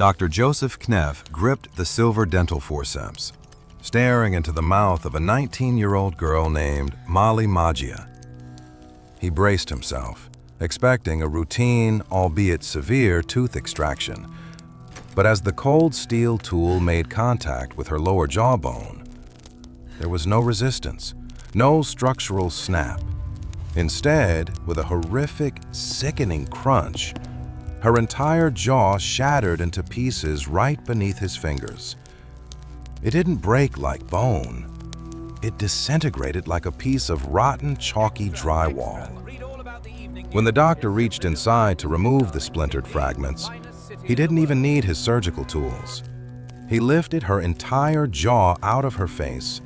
Dr. Joseph Kneff gripped the silver dental forceps, staring into the mouth of a 19-year-old girl named Molly Maggia. He braced himself, expecting a routine, albeit severe, tooth extraction. But as the cold steel tool made contact with her lower jawbone, there was no resistance, no structural snap. Instead, with a horrific, sickening crunch, her entire jaw shattered into pieces right beneath his fingers. It didn't break like bone. It disintegrated like a piece of rotten, chalky drywall. When the doctor reached inside to remove the splintered fragments, he didn't even need his surgical tools. He lifted her entire jaw out of her face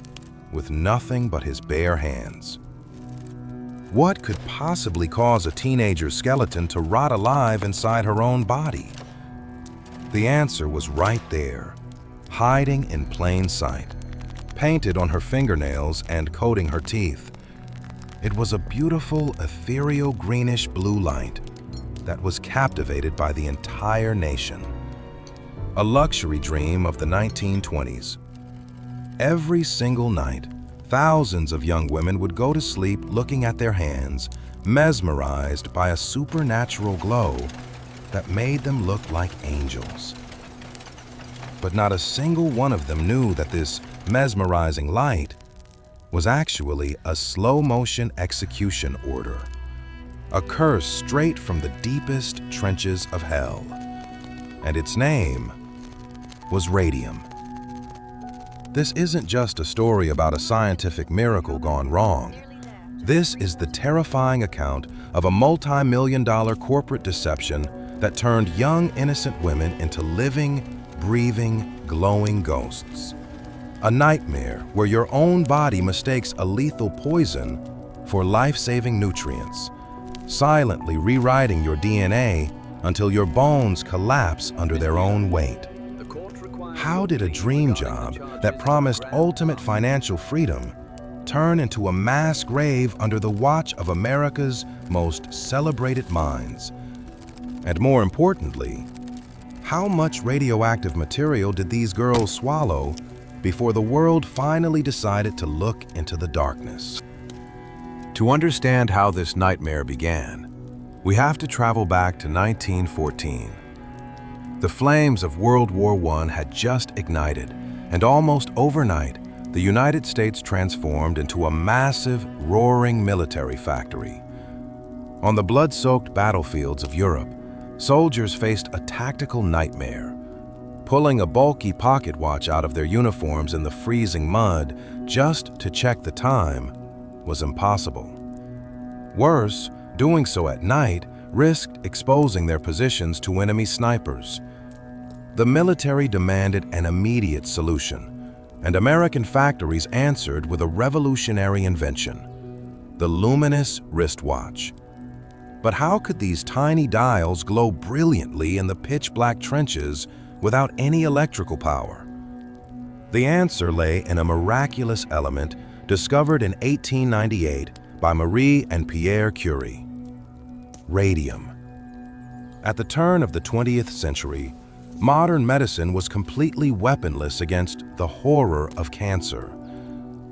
with nothing but his bare hands. What could possibly cause a teenager's skeleton to rot alive inside her own body? The answer was right there, hiding in plain sight, painted on her fingernails and coating her teeth. It was a beautiful, ethereal greenish-blue light that was captivated by the entire nation. A luxury dream of the 1920s. Every single night, thousands of young women would go to sleep looking at their hands, mesmerized by a supernatural glow that made them look like angels. But not a single one of them knew that this mesmerizing light was actually a slow-motion execution order, a curse straight from the deepest trenches of hell. And its name was radium. This isn't just a story about a scientific miracle gone wrong. This is the terrifying account of a multi-million-dollar corporate deception that turned young, innocent women into living, breathing, glowing ghosts. A nightmare where your own body mistakes a lethal poison for life-saving nutrients, silently rewriting your DNA until your bones collapse under their own weight. How did a dream job that promised ultimate financial freedom turn into a mass grave under the watch of America's most celebrated minds? And more importantly, how much radioactive material did these girls swallow before the world finally decided to look into the darkness? To understand how this nightmare began, we have to travel back to 1914. The flames of World War I had just ignited, and almost overnight, the United States transformed into a massive, roaring military factory. On the blood-soaked battlefields of Europe, soldiers faced a tactical nightmare. Pulling a bulky pocket watch out of their uniforms in the freezing mud just to check the time was impossible. Worse, doing so at night risked exposing their positions to enemy snipers. The military demanded an immediate solution, and American factories answered with a revolutionary invention: the luminous wristwatch. But how could these tiny dials glow brilliantly in the pitch-black trenches without any electrical power? The answer lay in a miraculous element discovered in 1898 by Marie and Pierre Curie: radium. At the turn of the 20th century, modern medicine was completely weaponless against the horror of cancer.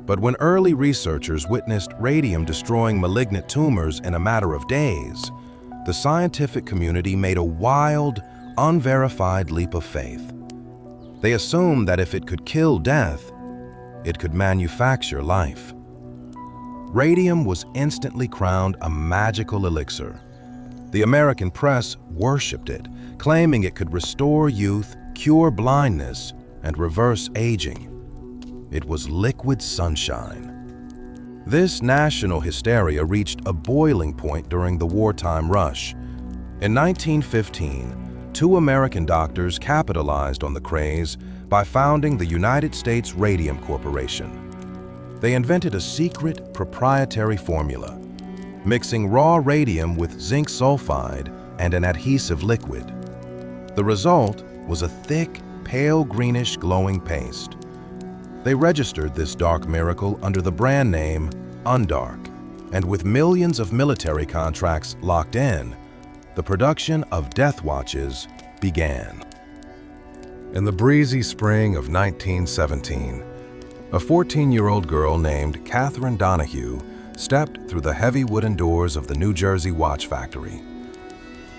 But when early researchers witnessed radium destroying malignant tumors in a matter of days, the scientific community made a wild, unverified leap of faith. They assumed that if it could kill death, it could manufacture life. Radium was instantly crowned a magical elixir. The American press worshipped it, claiming it could restore youth, cure blindness, and reverse aging. It was liquid sunshine. This national hysteria reached a boiling point during the wartime rush. In 1915, two American doctors capitalized on the craze by founding the United States Radium Corporation. They invented a secret, proprietary formula, mixing raw radium with zinc sulfide and an adhesive liquid. The result was a thick, pale greenish glowing paste. They registered this dark miracle under the brand name Undark, and with millions of military contracts locked in, the production of death watches began. In the breezy spring of 1917, a 14-year-old girl named Catherine Donahue stepped through the heavy wooden doors of the New Jersey watch factory.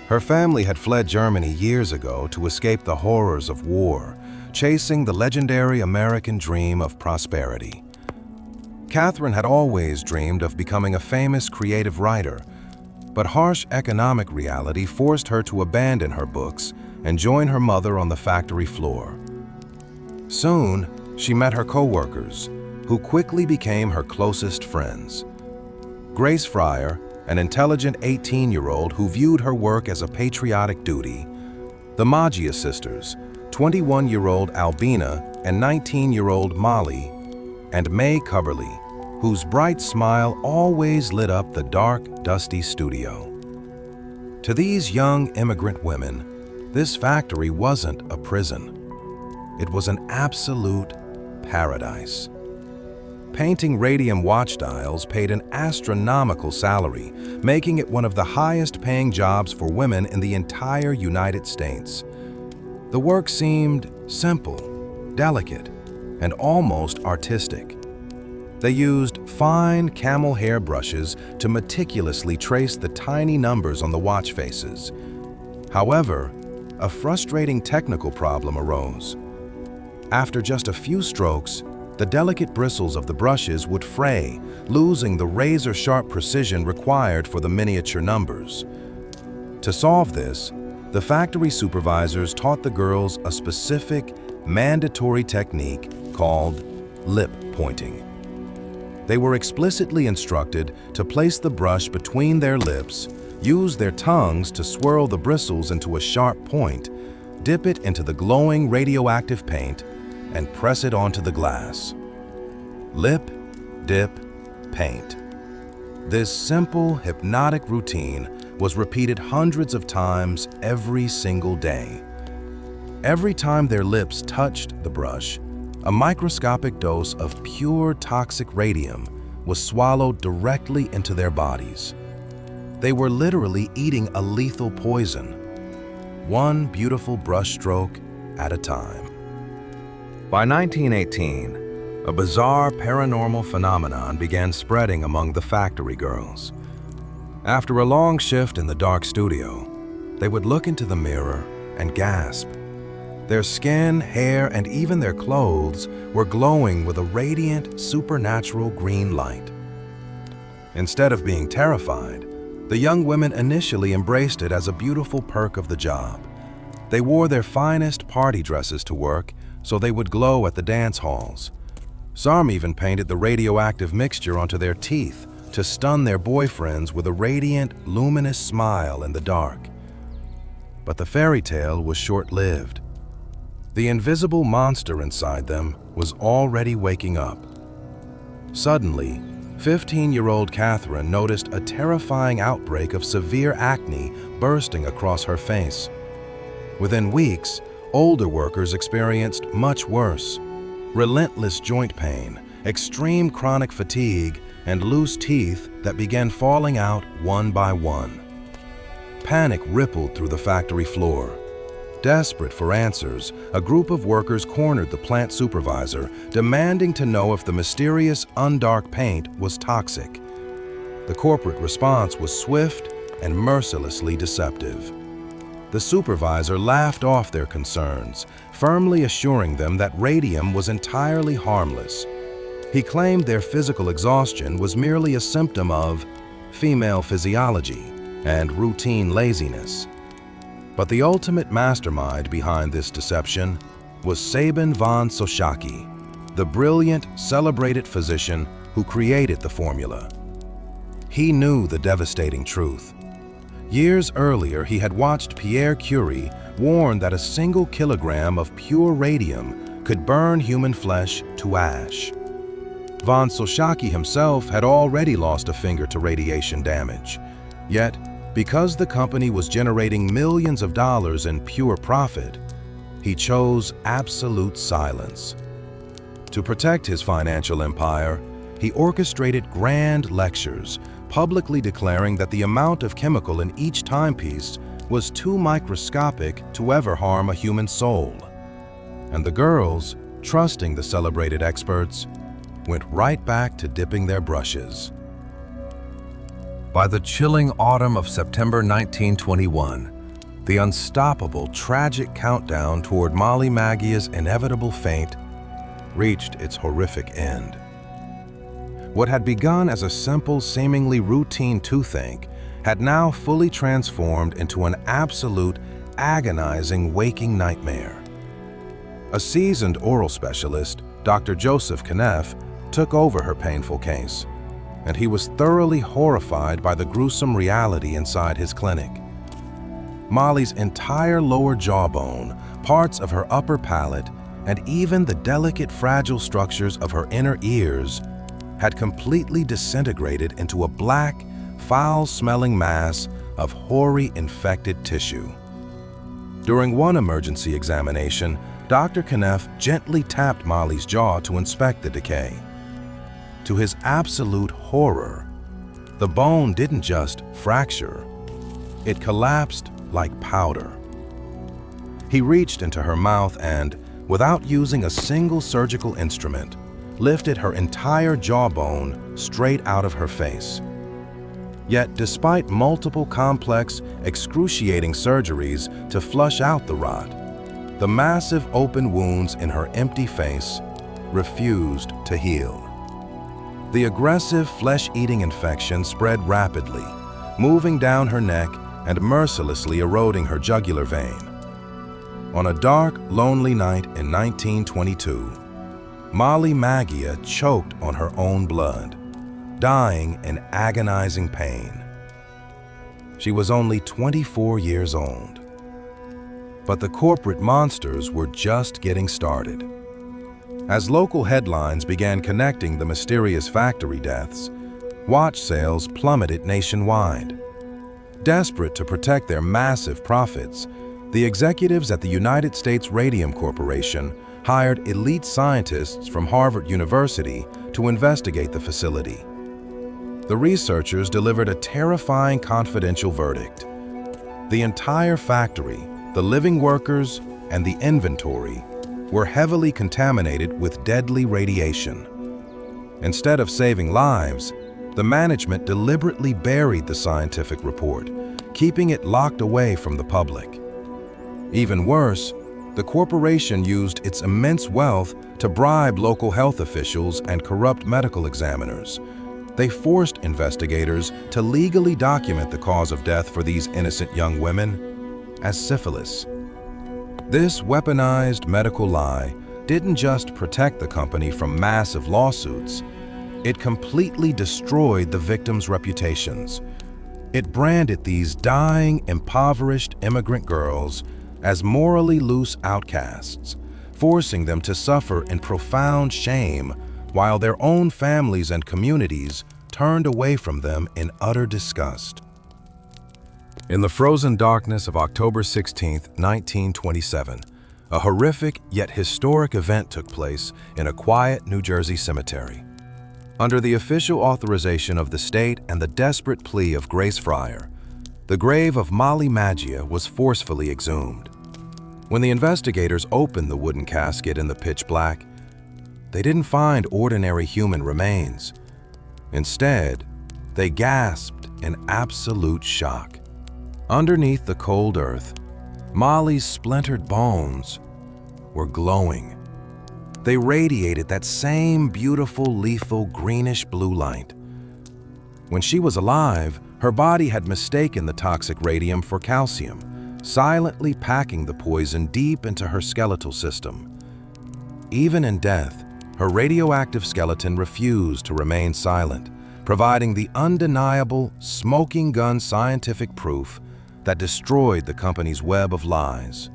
Her family had fled Germany years ago to escape the horrors of war, chasing the legendary American dream of prosperity. Catherine had always dreamed of becoming a famous creative writer, but harsh economic reality forced her to abandon her books and join her mother on the factory floor. Soon, she met her coworkers, who quickly became her closest friends. Grace Fryer, an intelligent 18-year-old who viewed her work as a patriotic duty, the Maggia sisters, 21-year-old Albina and 19-year-old Molly, and May Cubberly, whose bright smile always lit up the dark, dusty studio. To these young immigrant women, this factory wasn't a prison. It was an absolute paradise. Painting radium watch dials paid an astronomical salary, making it one of the highest-paying jobs for women in the entire United States. The work seemed simple, delicate, and almost artistic. They used fine camel hair brushes to meticulously trace the tiny numbers on the watch faces. However, a frustrating technical problem arose. After just a few strokes, the delicate bristles of the brushes would fray, losing the razor-sharp precision required for the miniature numbers. To solve this, the factory supervisors taught the girls a specific, mandatory technique called lip pointing. They were explicitly instructed to place the brush between their lips, use their tongues to swirl the bristles into a sharp point, dip it into the glowing radioactive paint, and press it onto the glass. Lip, dip, paint. This simple, hypnotic routine was repeated hundreds of times every single day. Every time their lips touched the brush, a microscopic dose of pure toxic radium was swallowed directly into their bodies. They were literally eating a lethal poison, one beautiful brushstroke at a time. By 1918, a bizarre paranormal phenomenon began spreading among the factory girls. After a long shift in the dark studio, they would look into the mirror and gasp. Their skin, hair, and even their clothes were glowing with a radiant, supernatural green light. Instead of being terrified, the young women initially embraced it as a beautiful perk of the job. They wore their finest party dresses to work so they would glow at the dance halls. Some even painted the radioactive mixture onto their teeth to stun their boyfriends with a radiant, luminous smile in the dark. But the fairy tale was short-lived. The invisible monster inside them was already waking up. Suddenly, 15-year-old Catherine noticed a terrifying outbreak of severe acne bursting across her face. Within weeks, older workers experienced much worse: relentless joint pain, extreme chronic fatigue, and loose teeth that began falling out one by one. Panic rippled through the factory floor. Desperate for answers, a group of workers cornered the plant supervisor, demanding to know if the mysterious undark paint was toxic. The corporate response was swift and mercilessly deceptive. The supervisor laughed off their concerns, firmly assuring them that radium was entirely harmless. He claimed their physical exhaustion was merely a symptom of female physiology and routine laziness. But the ultimate mastermind behind this deception was Sabin von Soschaki, the brilliant, celebrated physician who created the formula. He knew the devastating truth. Years earlier, he had watched Pierre Curie warn that a single kilogram of pure radium could burn human flesh to ash. Von Soschaki himself had already lost a finger to radiation damage. Yet, because the company was generating millions of dollars in pure profit, he chose absolute silence. To protect his financial empire, he orchestrated grand lectures, publicly declaring that the amount of chemical in each timepiece was too microscopic to ever harm a human soul. and the girls, trusting the celebrated experts, went right back to dipping their brushes. By the chilling autumn of September 1921, the unstoppable, tragic countdown toward Molly Maggia's inevitable fate reached its horrific end. What had begun as a simple, seemingly routine toothache had now fully transformed into an absolute, agonizing waking nightmare. A seasoned oral specialist, Dr. Joseph Kneff, took over her painful case, and he was thoroughly horrified by the gruesome reality inside his clinic. Molly's entire lower jawbone, parts of her upper palate, and even the delicate, fragile structures of her inner ears had completely disintegrated into a black, foul-smelling mass of hoary, infected tissue. During one emergency examination, Dr. Kneff gently tapped Molly's jaw to inspect the decay. To his absolute horror, the bone didn't just fracture, it collapsed like powder. He reached into her mouth and, without using a single surgical instrument, lifted her entire jawbone straight out of her face. Yet, despite multiple complex, excruciating surgeries to flush out the rot, the massive open wounds in her empty face refused to heal. The aggressive, flesh-eating infection spread rapidly, moving down her neck and mercilessly eroding her jugular vein. On a dark, lonely night in 1922, Molly Maggia choked on her own blood, dying in agonizing pain. She was only 24 years old. But the corporate monsters were just getting started. As local headlines began connecting the mysterious factory deaths, watch sales plummeted nationwide. Desperate to protect their massive profits, the executives at the United States Radium Corporation hired elite scientists from Harvard University to investigate the facility. The researchers delivered a terrifying confidential verdict. The entire factory, the living workers, and the inventory were heavily contaminated with deadly radiation. Instead of saving lives, the management deliberately buried the scientific report, keeping it locked away from the public. Even worse, the corporation used its immense wealth to bribe local health officials and corrupt medical examiners. They forced investigators to legally document the cause of death for these innocent young women as syphilis. This weaponized medical lie didn't just protect the company from massive lawsuits, it completely destroyed the victims' reputations. It branded these dying, impoverished immigrant girls as morally loose outcasts, forcing them to suffer in profound shame while their own families and communities turned away from them in utter disgust. In the frozen darkness of October 16, 1927, a horrific yet historic event took place in a quiet New Jersey cemetery. Under the official authorization of the state and the desperate plea of Grace Fryer, the grave of Molly Maggia was forcefully exhumed. When the investigators opened the wooden casket in the pitch black, they didn't find ordinary human remains. Instead, they gasped in absolute shock. Underneath the cold earth, Molly's splintered bones were glowing. They radiated that same beautiful, lethal, greenish-blue light. When she was alive, her body had mistaken the toxic radium for calcium, silently packing the poison deep into her skeletal system. Even in death, her radioactive skeleton refused to remain silent, providing the undeniable, smoking gun scientific proof that destroyed the company's web of lies.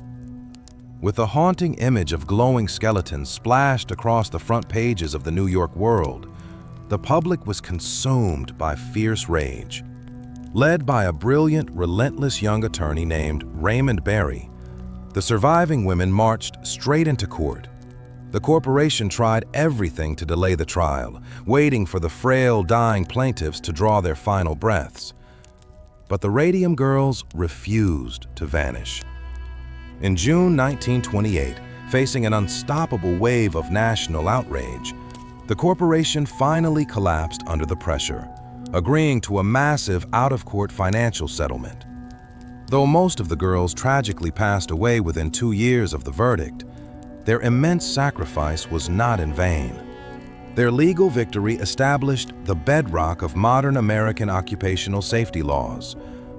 With the haunting image of glowing skeletons splashed across the front pages of the New York World, the public was consumed by fierce rage. Led by a brilliant, relentless young attorney named Raymond Berry, the surviving women marched straight into court. The corporation tried everything to delay the trial, waiting for the frail, dying plaintiffs to draw their final breaths. But the Radium Girls refused to vanish. In June 1928, Facing an unstoppable wave of national outrage, the corporation finally collapsed under the pressure, agreeing to a massive out-of-court financial settlement. Though most of the girls tragically passed away within 2 years of the verdict, their immense sacrifice was not in vain. Their legal victory established the bedrock of modern American occupational safety laws,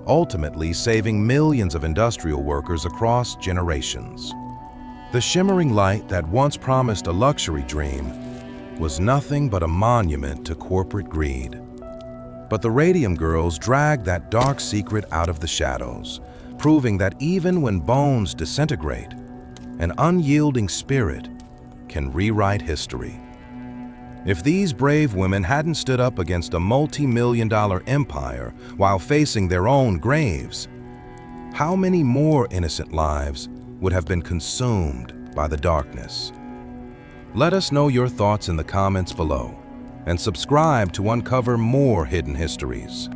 ultimately saving millions of industrial workers across generations. The shimmering light that once promised a luxury dream was nothing but a monument to corporate greed. But the Radium Girls dragged that dark secret out of the shadows, proving that even when bones disintegrate, an unyielding spirit can rewrite history. If these brave women hadn't stood up against a multi-million-dollar empire while facing their own graves, how many more innocent lives would have been consumed by the darkness? Let us know your thoughts in the comments below, and subscribe to uncover more hidden histories.